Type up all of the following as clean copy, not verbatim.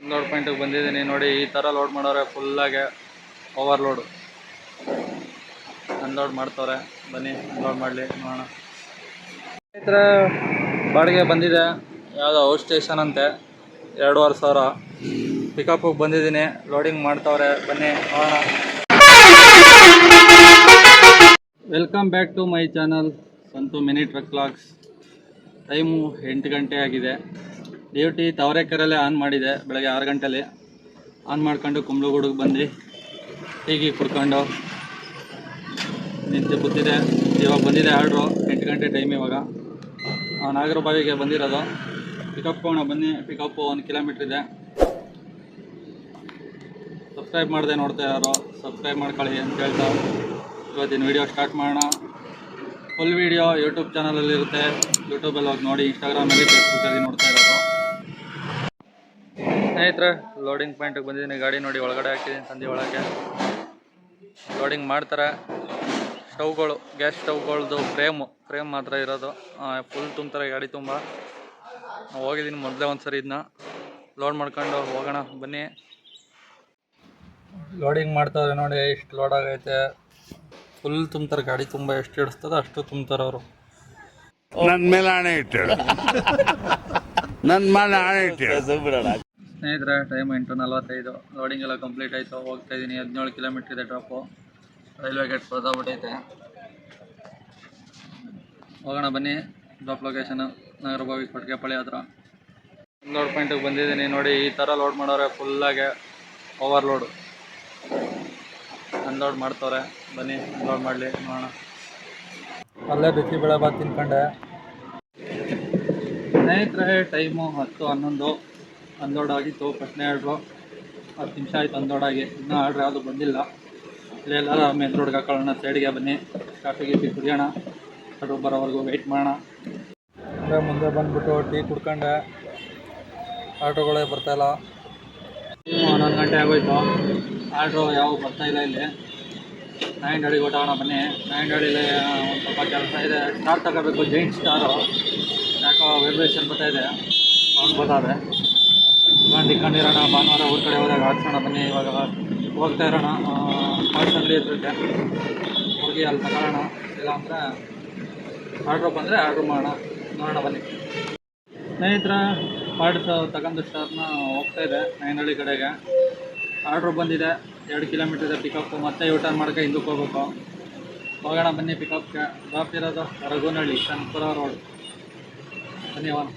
Load ಪಾಯಿಂಟಿಗೆ ಬಂದಿದ್ದೀನಿ ನೋಡಿ. ಈ ಥರ ಲೋಡ್ ಮಾಡೋರೆ ಫುಲ್ಲಾಗೆ ಓವರ್ಲೋಡು ಅನ್ಲೋಡ್ ಮಾಡ್ತವ್ರೆ. ಬನ್ನಿ ಅನ್ಲೋಡ್ ಮಾಡಲಿ ನೋಡೋಣ. ಸ್ನೇಹಿತರ ಬಾಡಿಗೆ ಬಂದಿದೆ, ಯಾವುದೋ ಔಟ್ ಸ್ಟೇಷನ್ ಅಂತೆ, 2,500 ಪಿಕಪ್ಪಿಗೆ ಬಂದಿದ್ದೀನಿ. ಲೋಡಿಂಗ್ ಮಾಡ್ತವ್ರೆ, ಬನ್ನಿ ನೋಡೋಣ. Welcome back to my channel Santu mini truck vlogs. Time 8 ಗಂಟೆ ಆಗಿದೆ. ಡ್ಯೂಟಿ ತಾವರೆಕೆರೆಯಲ್ಲೇ ಆನ್ ಮಾಡಿದೆ. ಬೆಳಗ್ಗೆ 6 ಗಂಟೆಲಿ ಆನ್ ಮಾಡ್ಕೊಂಡು ಕುಂಬ್ಳಗೂಡಿಗೆ ಬಂದು ಟೀಗಿ ಕುಡ್ಕೊಂಡು ನಿಂತು ಕೂತಿದೆ. ಇವಾಗ ಬಂದಿದೆ ಆರ್ಡ್ರು, 8 ಗಂಟೆ ಟೈಮ್. ಇವಾಗ ನಾಗರಬಾವಿಗೆ ಬಂದಿರೋದು. ಪಿಕಪ್ ಹೋಗೋಣ ಬನ್ನಿ. ಪಿಕಪ್ಪು 1 ಕಿಲೋಮೀಟ್ರ್ ಇದೆ. ಸಬ್ಸ್ಕ್ರೈಬ್ ಮಾಡಿದೆ ನೋಡ್ತಾ ಯಾರು, ಸಬ್ಸ್ಕ್ರೈಬ್ ಮಾಡ್ಕೊಳ್ಳಿ ಅಂತ ಹೇಳ್ತಾ ಇವತ್ತಿನ ವೀಡಿಯೋ ಸ್ಟಾರ್ಟ್ ಮಾಡೋಣ. ಫುಲ್ ವೀಡಿಯೋ ಯೂಟ್ಯೂಬ್ ಚಾನಲಲ್ಲಿ ಇರುತ್ತೆ, ಯೂಟ್ಯೂಬಲ್ಲಿ ಹೋಗಿ ನೋಡಿ. ಇನ್ಸ್ಟಾಗ್ರಾಮಲ್ಲಿ, ಫೇಸ್ಬುಕ್ಕಲ್ಲಿ ನೋಡ್ತಾ ಇರೋದು. ಸ್ನೇಹಿತರೆ ಲೋಡಿಂಗ್ ಪಾಯಿಂಟಿಗೆ ಬಂದಿದ್ದೀನಿ. ಗಾಡಿ ನೋಡಿ ಒಳಗಡೆ ಹಾಕಿದ್ದೀನಿ, ಸಂಧಿ ಒಳಗೆ ಲೋಡಿಂಗ್ ಮಾಡ್ತಾರೆ. ಸ್ಟವ್ಗಳು, ಗ್ಯಾಸ್ ಸ್ಟವ್ಗಳದ್ದು ಫ್ರೇಮ್ ಮಾತ್ರ ಇರೋದು. ಫುಲ್ ತುಂಬ್ತಾರೆ ಗಾಡಿ ತುಂಬ. ಹೋಗಿದ್ದೀನಿ ಮೊದಲೇ ಒಂದು ಸರಿ. ಇದನ್ನ ಲೋಡ್ ಮಾಡ್ಕೊಂಡು ಹೋಗೋಣ ಬನ್ನಿ. ಲೋಡಿಂಗ್ ಮಾಡ್ತಾರೆ ನೋಡಿ, ಎಷ್ಟು ಲೋಡ್ ಆಗೈತೆ. ಫುಲ್ ತುಂಬ್ತಾರೆ ಗಾಡಿ ತುಂಬ. ಎಷ್ಟು ಹಿಡಿಸ್ತದ ಅಷ್ಟು ತುಂಬ್ತಾರೆ ಅವರು. ನನ್ನ ಮೇಲೆ ಆಣೆ ಇಟ್ಟು ನನ್ನ ಮೇಲೆ ಆಣೆ ಇಟ್ಟು. ಸ್ನೇಹಿತರೆ ಟೈಮ್ 8:45. ಲೋಡಿಂಗ್ ಎಲ್ಲ ಕಂಪ್ಲೀಟ್ ಆಯಿತು. ಹೋಗ್ತಾ ಇದ್ದೀನಿ. 17 ಕಿಲೋಮೀಟ್ರ್ ಇದೆ ಡ್ರಾಪು. Railway gate ಬರ್ದಾಗ್ಬಿಟ್ಟೈತೆ. ಹೋಗೋಣ ಬನ್ನಿ. ಡ್ರಾಪ್ ಲೊಕೇಶನು ನಾಗರಬಾವಿ ಕೊಟ್ಟಿಗೆಪಾಳ್ಯ ಹತ್ರ. ಲೋಡ್ ಪಾಯಿಂಟಿಗೆ ಬಂದಿದ್ದೀನಿ ನೋಡಿ. ಈ ಥರ ಲೋಡ್ ಮಾಡೋರೆ ಫುಲ್ಲಾಗೆ ಓವರ್ಲೋಡು ಅನ್ಲೋಡ್ ಮಾಡ್ತವ್ರೆ. ಬನ್ನಿ ಅನ್ಲೋಡ್ ಮಾಡಲಿ ನೋಡೋಣ. ಅಲ್ಲೇ ಬಿಸಿಬೇಳೆ ಬಾತ್ ತಿನ್ಕೊಂಡೆ. ಸ್ನೇಹಿತರೆ ಟೈಮು 10:11. ಅನ್ಲೋಡ್ ಆಗಿತ್ತು. ಫಸ್ಟ್ನೇ ಆರ್ಡ್ರು 10 ನಿಮಿಷ ಆಯಿತು ಅನ್ಲೋಡ್ ಆಗಿ. ಇನ್ನೂ ಆರ್ಡ್ರ್ ಯಾವುದು ಬಂದಿಲ್ಲ. ಇಲ್ಲೆಲ್ಲ ಮೇನ್ ರೋಡ್ಗೆ ಹಾಕೊಳ್ಳೋಣ. ಸೈಡ್ಗೆ ಬನ್ನಿ, ಕಾಫಿಗೆ ಕುಡಿಯೋಣ. ಆರ್ಡ್ರು ಬರೋವರೆಗೂ ವೆಯ್ಟ್ ಮಾಡೋಣ. ಅಂದರೆ ಮುಂದೆ ಬಂದುಬಿಟ್ಟು ಟೀ ಕುಡ್ಕೊಂಡೆ. ಆರ್ಡ್ರುಗಳೇ ಬರ್ತಾಯಿಲ್ಲ. 11 ಗಂಟೆ ಆಗೋಯ್ತು. ಆರ್ಡ್ರು ಯಾವ ಬರ್ತಾಯಿಲ್ಲ. ಇಲ್ಲಿ ನಾಯಂಡಹಳ್ಳಿಗೆ ಹೊಟ್ಟೋಣ ಬನ್ನಿ. ನಾಯಂಡಹಳ್ಳಿಲಿ ಒಂದು ಸ್ವಲ್ಪ ಕೆಲಸ ಇದೆ. ಸ್ಟಾರ್ ತಗೋಬೇಕು, ಜೈಂಟ್ ಸ್ಟಾರು. ಯಾಕೋ ವೈಬ್ರೇಷನ್ ಬರ್ತಾಯಿದೆ, ಅವ್ನು ಬರ್ತಾರೆ. ಇಟ್ಕೊಂಡಿರೋಣ. ಭಾನುವಾರ ಊರ ಕಡೆ ಹೋದಾಗ ಹಾಕ್ಸೋಣ ಬನ್ನಿ. ಇವಾಗ ಹೋಗ್ತಾ ಇರೋಣ. ಪಾರ್ಟ್ಸ್ ಅಂಗಡಿ ಇರ್ತೈತೆ, ಹೋಗಿ ಅಲ್ಲಿ ತಗೊಳ್ಳೋಣ. ಇಲ್ಲ ಅಂದರೆ ಆರ್ಡ್ರು ಬಂದರೆ ಆರ್ಡ್ರು ಮಾಡೋಣ. ನೋಡೋಣ ಬನ್ನಿ. ಸ್ನೇಹಿತರ ಪಾರ್ಟ್ಸ್ ತಗೊಂಡು ಸ್ಟಾರ್ನ ಹೋಗ್ತಾ ಇದೆ ನಾಯಂಡಹಳ್ಳಿ ಕಡೆಗೆ. ಆರ್ಡ್ರು ಬಂದಿದೆ. 2 ಕಿಲೋಮೀಟ್ರ್ ಇದೆ ಪಿಕಪ್ಪು. ಮತ್ತೆ ಯೂಟರ್ನ್ ಮಾಡ್ಕೊಂಡು ಹಿಂದಕ್ಕೆ ಹೋಗ್ಬೇಕು. ಹೋಗೋಣ ಬನ್ನಿ. ಪಿಕಪ್ಗೆ ಡ್ರಾಪ್ ಇರೋದು ರಘುನಹಳ್ಳಿ, ಕನಕಪುರ ರೋಡ್. ಬನ್ನಿ ಅವನು.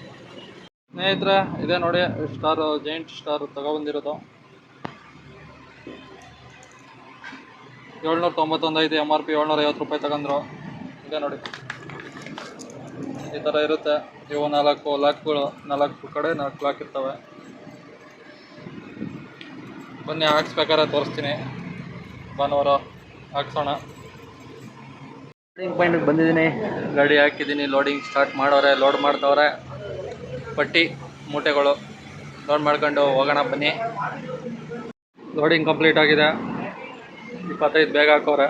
ಸ್ನೇಹಿತರೆ ಇದೆ ನೋಡಿ ಸ್ಟಾರು, ಜೈಂಟ್ ಸ್ಟಾರು ತಗೊಬಂದಿರೋದು. 791 ಐತೆ. MRP 750 ರೂಪಾಯಿ ತಗೊಂಡ್ರು. ಇದೆ ನೋಡಿ, ಈ ಥರ ಇರುತ್ತೆ. ಇವು 4 ಲಾಕ್ಗಳು. 4 ಕಡೆ 4 ಲಾಕ್ ಇರ್ತವೆ. ಬನ್ನಿ ಹಾಕ್ಸ್ಬೇಕಾದ್ರೆ ತೋರಿಸ್ತೀನಿ. ಭಾನುವಾರ ಹಾಕ್ಸೋಣ. ಲೋಡಿಂಗ್ ಪಾಯಿಂಟಿಗೆ ಬಂದಿದ್ದೀನಿ. ಗಾಡಿ ಹಾಕಿದ್ದೀನಿ. ಲೋಡಿಂಗ್ ಸ್ಟಾರ್ಟ್ ಮಾಡೋರೆ. ಲೋಡ್ ಮಾಡ್ತವ್ರೆ. ಪಟ್ಟಿ ಮೂಟೆಗಳು ಲೋಡ್ ಮಾಡ್ಕೊಂಡು ಹೋಗೋಣ ಬನ್ನಿ. ಲೋಡಿಂಗ್ ಕಂಪ್ಲೀಟ್ ಆಗಿದೆ. 25 ಬೇಗ ಹಾಕೋರೆ.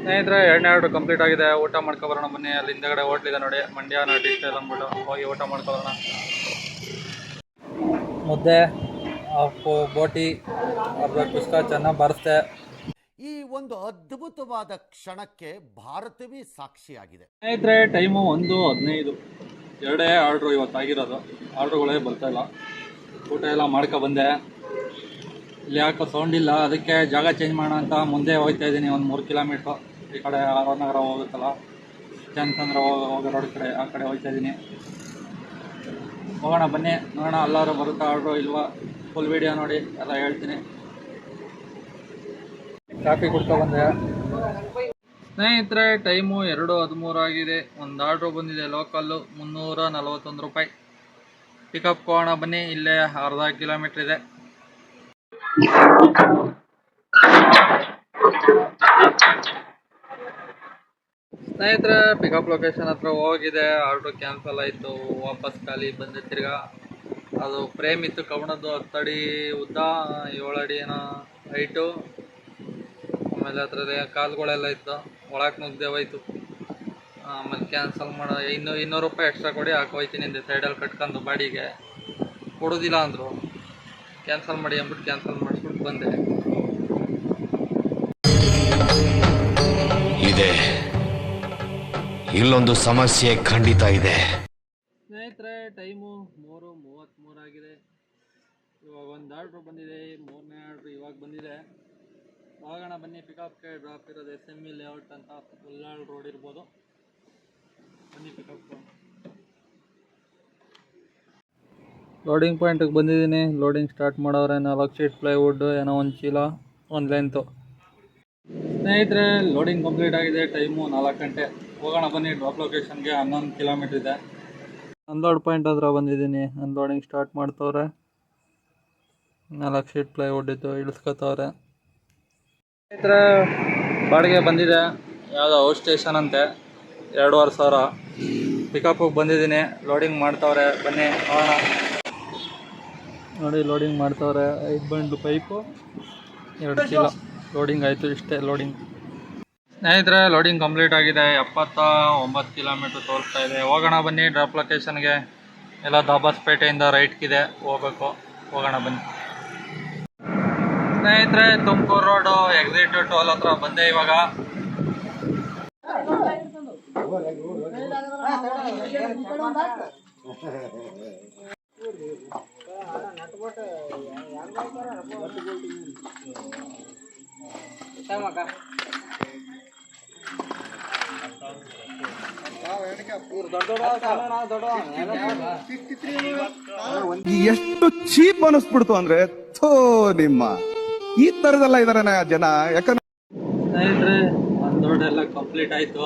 ಸ್ನೇಹಿತರೆ 2ನೇ ಆರ್ಡ್ರು ಕಂಪ್ಲೀಟ್ ಆಗಿದೆ. ಊಟ ಮಾಡ್ಕೊಬರೋಣ ಬನ್ನಿ. ಅಲ್ಲಿ ಹಿಂದೆಗಡೆ ಹೋಟ್ಲಿದೆ ನೋಡಿ, ಮಂಡ್ಯ ನಾಟಿ ಸ್ಟೈಲ್ ಅಂದ್ಬಿಟ್ಟು. ಹೋಗಿ ಊಟ ಮಾಡ್ಕೊಬರೋಣ. ಮುದ್ದೆ, ಬೋಟಿ, ಅರ್ಧ ಕುಸ್ಕ ಚೆನ್ನಾಗಿ ಬಾರಿಸ್ದೆ. ಈ ಒಂದು ಅದ್ಭುತವಾದ ಕ್ಷಣಕ್ಕೆ ಭಾರತವೇ ಸಾಕ್ಷಿಯಾಗಿದೆ. ಸ್ನೇಹಿತರೆ ಟೈಮು 1:15. 2 ಆರ್ಡ್ರು ಇವತ್ತಾಗಿರೋದು. ಆರ್ಡ್ರುಗಳೇ ಬರ್ತಾಯಿಲ್ಲ. ಊಟ ಎಲ್ಲ ಮಾಡ್ಕೊಬಂದೆ. ಇಲ್ಲಿ ಯಾಕೋ ಸೌಂಡ್ ಇಲ್ಲ, ಅದಕ್ಕೆ ಜಾಗ ಚೇಂಜ್ ಮಾಡೋಣ ಅಂತ ಮುಂದೆ ಹೋಗ್ತಾ ಇದ್ದೀನಿ. ಒಂದು 3 ಕಿಲೋಮೀಟ್ರು. ಈ ಕಡೆ ಆರ್ ನಗರ ಹೋಗುತ್ತಲ್ಲ, ಚಂದ್ರಚಂದ್ರ ಹೋಗೋ ರೋಡ್ ಕಡೆ, ಆ ಕಡೆ ಹೋಗ್ತಾ ಇದ್ದೀನಿ. ಹೋಗೋಣ ಬನ್ನಿ ನೋಡೋಣ. ಎಲ್ಲರೂ ಬರುತ್ತಾ ಆರ್ಡ್ರು ಇಲ್ವಾ, ಫುಲ್ ವೀಡಿಯೋ ನೋಡಿ ಎಲ್ಲ ಹೇಳ್ತೀನಿ. ಕಾಫಿ ಕುಡ್ಕೊಬಂದೆ. ಸ್ನೇಹಿತರೆ ಟೈಮು 2:13 ಆಗಿದೆ. ಒಂದು ಆರ್ಡ್ರು ಬಂದಿದೆ ಲೋಕಲ್ಲು 341 ರೂಪಾಯಿ. ಪಿಕಪ್ ಹೋಗೋಣ ಬನ್ನಿ. ಇಲ್ಲೇ ಅರ್ಧ ಕಿಲೋಮೀಟ್ರ್ ಇದೆ. ಸ್ನೇಹಿತರೆ ಪಿಕಪ್ ಲೊಕೇಶನ್ ಹತ್ರ ಹೋಗಿದೆ. ಆರ್ಡ್ರು ಕ್ಯಾನ್ಸಲ್ ಆಯಿತು. ವಾಪಸ್ ಖಾಲಿ ಬಂದೆ. ತಿರ್ಗಾ ಅದು ಫ್ರೇಮ್ ಇತ್ತು ಕವಣದ್ದು 10 ಅಡಿ ಉದ್ದ, 7 ಅಡಿ ಏನೋ ಹೈಟು. ಆಮೇಲೆ ಅದರಲ್ಲಿ ಕಾಲುಗಳೆಲ್ಲ ಇತ್ತು, ಒಳಗೆ ನುಗ್ದೆ ಹೋಯ್ತು. ಆಮೇಲೆ ಕ್ಯಾನ್ಸಲ್ ಮಾಡೋ 200 ರೂಪಾಯಿ ಎಕ್ಸ್ಟ್ರಾ ಕೊಡಿ ಹಾಕೋಯ್ತೀನಿ ಅಂದೆ ಸೈಡಲ್ಲಿ ಕಟ್ಕೊಂಡು ಬಾಡಿಗೆ. ಕೊಡೋದಿಲ್ಲ ಅಂದರು. ಕ್ಯಾನ್ಸಲ್ ಮಾಡಿ ಅಂದ್ಬಿಟ್ಟು ಕ್ಯಾನ್ಸಲ್ ಮಾಡಿಸ್ಬಿಟ್ಟು ಬಂದೆ. ಇದೆ, ಇಲ್ಲೊಂದು ಸಮಸ್ಯೆ ಖಂಡಿತ ಇದೆ. ಸ್ನೇಹಿತರೆ, ಟೈಮು 3:33 ಆಗಿದೆ. ಇವಾಗ ಒಂದು ಆರ್ಡ್ರ್ ಬಂದಿದೆ, 3ನೇ ಆರ್ಡ್ರ್ ಇವಾಗ ಬಂದಿದೆ. ಹೋಗೋಣ ಬನ್ನಿ. ಪಿಕಪ್ಗೆ ಡ್ರಾಪ್ ಇರೋದು SME ಲೇಔಟ್ ಅಂತ, ಉಲ್ಲಾಳ್ ರೋಡ್ ಇರ್ಬೋದು. ಬನ್ನಿ ಪಿಕಪ್. ಲೋಡಿಂಗ್ ಪಾಯಿಂಟಿಗೆ ಬಂದಿದ್ದೀನಿ. ಲೋಡಿಂಗ್ ಸ್ಟಾರ್ಟ್ ಮಾಡೋರೆ. 4 ಶೀಟ್ ಪ್ಲೈವುಡ್, ಏನೋ ಒಂದು ಚೀಲ, ಒಂದು ಲೆಂತು. ಸ್ನೇಹಿತರೆ, ಲೋಡಿಂಗ್ ಕಂಪ್ಲೀಟ್ ಆಗಿದೆ. ಟೈಮು 4 ಗಂಟೆ. ಹೋಗೋಣ ಬನ್ನಿ ಡ್ರಾಪ್ ಲೊಕೇಶನ್ಗೆ. 11 ಕಿಲೋಮೀಟ್ರ್ ಇದೆ. ಅನ್ಲೋಡ್ ಪಾಯಿಂಟ್ ಹತ್ರ ಬಂದಿದ್ದೀನಿ. ಅನ್ಲೋಡಿಂಗ್ ಸ್ಟಾರ್ಟ್ ಮಾಡ್ತವ್ರೆ. 4 ಶೀಟ್ ಪ್ಲೈವುಡ್ ಇತ್ತು, ಇಳಿಸ್ಕೊತವ್ರೆ. ಸ್ನೇಹಿತರೆ, ಬಾಡಿಗೆ ಬಂದಿದೆ. ಯಾವುದೋ ಔಟ್ ಸ್ಟೇಷನ್ ಅಂತೆ, 2,500. ಪಿಕಪ್ಪಿಗೆ ಬಂದಿದ್ದೀನಿ. ಲೋಡಿಂಗ್ ಮಾಡ್ತವ್ರೆ. ಬನ್ನಿ ನೋಡೋಣ. ನೋಡಿ, ಲೋಡಿಂಗ್ ಮಾಡ್ತವ್ರೆ. 5 ಬಂಡ್ಲು ಪೈಪು, 2 ಚೀಲ ಲೋಡಿಂಗ್ ಆಯಿತು. ಇಷ್ಟೇ ಲೋಡಿಂಗ್. ಸ್ನೇಹಿತರೆ, ಲೋಡಿಂಗ್ ಕಂಪ್ಲೀಟ್ ಆಗಿದೆ. 79 ಕಿಲೋಮೀಟ್ರ್ ತೋರಿಸ್ತಾ ಇದೆ. ಹೋಗೋಣ ಬನ್ನಿ ಡ್ರಾಪ್ ಲೊಕೇಶನ್ಗೆ. ಎಲ್ಲ ದಾಬಾಸ್ಪೇಟೆಯಿಂದ ರೈಟ್ಗಿದೆ ಹೋಗಬೇಕು. ಹೋಗೋಣ ಬನ್ನಿ. ಸ್ನೇಹಿತರೆ, ತುಮಕೂರು ರೋಡು ಎಕ್ಸಿಟ್ ಟೋಲ್ ಹತ್ರ ಬಂದೆ ಇವಾಗ. ಎಷ್ಟು ಚೀಪ್ ಅನಿಸ್ಬಿಡ್ತು ಅಂದ್ರೆ, ಥೋ ನಿಮ್ಮ ಈ ತರದೆಲ್ಲ ಇದಾರೆ ಜನ. ಯಾಕಂದ್ರೆ ಸ್ನೇಹಿತರೆ, ಒಂದು ರೋಡ್ ಎಲ್ಲ ಕಂಪ್ಲೀಟ್ ಆಯಿತು.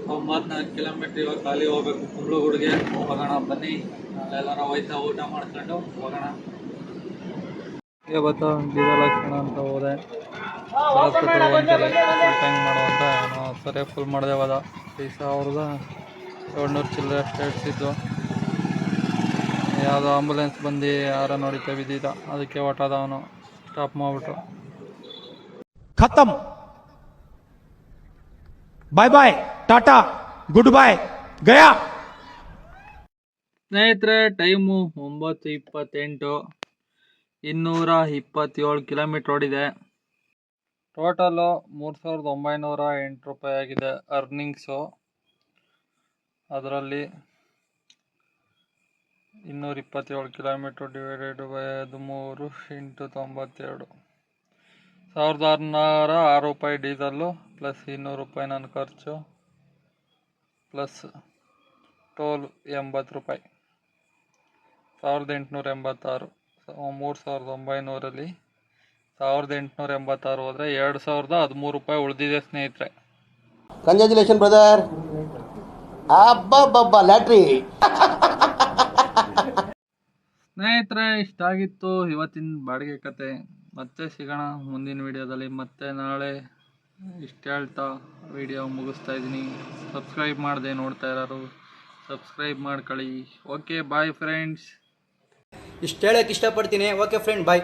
94 ಕಿಲೋಮೀಟ್ರ್ ಇವಾಗ ಖಾಲಿ ಹೋಗ್ಬೇಕು ಕುಂಬ್ಳಗೂಡಿಗೆ. ಹೋಗೋಣ ಬನ್ನಿ. ಎಲ್ಲಾರ ಹೋಯ್ತಾ ಊಟ ಮಾಡ್ಕೊಂಡು ಹೋಗೋಣ. ಇವತ್ತು ಡೀಸೆಲ್ ಹಾಕ್ಸೋಣ ಅಂತ ಹೋದೆ. ಫುಲ್ ಟ್ಯಾಂಕ್ ಮಾಡುವಂತ ಏನೋ ಸರಿಯಾಗಿ ಫುಲ್ ಮಾಡಿದೆ. ಹೋದ 5,700 ಚಿಲ್ಲರೆ ಅಷ್ಟೇ ಇಡ್ಸಿದ್ದು. ಯಾವುದೋ ಆಂಬುಲೆನ್ಸ್ ಬಂದು ಯಾರ ನೋಡಿತಾ ಬಿದ್ದಿದ್ದ. ಅದಕ್ಕೆ ಹೊಟ್ಟದ ಅವನು ಸ್ಟಾಪ್ ಮಾಡಿಬಿಟ್ರು. खत्म, बाय बाय, टाटा, गुड बाय, गया. ಸ್ನೇಹಿತರೆ, ಟೈಮು 9:28. 227 ಕಿಲೋಮೀಟ್ರ್ ಓಡಿದೆ. ಟೋಟಲು 3,908 ರೂಪಾಯಿ ಆಗಿದೆ ಅರ್ನಿಂಗ್ಸು. ಅದರಲ್ಲಿ 227 ಕಿಲೋಮೀಟ್ರ್ ಡಿವೈಡೆಡ್ ಬೈ 13 × 92. 1,606 ರೂಪಾಯಿ ಡೀಸಲ್ಲು, ಪ್ಲಸ್ 200 ರೂಪಾಯಿ ನನ್ನ ಖರ್ಚು, ಪ್ಲಸ್ ಟೋಲ್ 80 ರೂಪಾಯಿ. 1,886. 3,900ರಲ್ಲಿ 1,886 ಹೋದರೆ 2,013 ರೂಪಾಯಿ ಉಳಿದಿದೆ ಸ್ನೇಹಿತರೆ. Congratulation brother. ಅಬ್ಬಬ್ಬಬ್ಬ ಲ್ಯಾಟ್ರಿ. ಸ್ನೇಹಿತರೆ, ಇಷ್ಟಾಗಿತ್ತು ಇವತ್ತಿನ ಬಾಡಿಗೆ ಕತೆ. ಮತ್ತೆ ಸಿಗೋಣ ಮುಂದಿನ ವಿಡಿಯೋದಲ್ಲಿ. ಮತ್ತೆ ನಾಳೆ ಇಷ್ಟು ಹೇಳ್ತಾ ವಿಡಿಯೋ ಮುಗಿಸ್ತಾ ಇದ್ದೀನಿ. ಸಬ್ಸ್ಕ್ರೈಬ್ ಮಾಡದೆ ನೋಡ್ತಾ ಇರೋರು ಸಬ್ಸ್ಕ್ರೈಬ್ ಮಾಡ್ಕೊಳ್ಳಿ. Okay, bye friends. ಇಷ್ಟು ಹೇಳೋಕ್ಕೆ ಇಷ್ಟಪಡ್ತೀನಿ. ಓಕೆ ಫ್ರೆಂಡ್, ಬಾಯ್.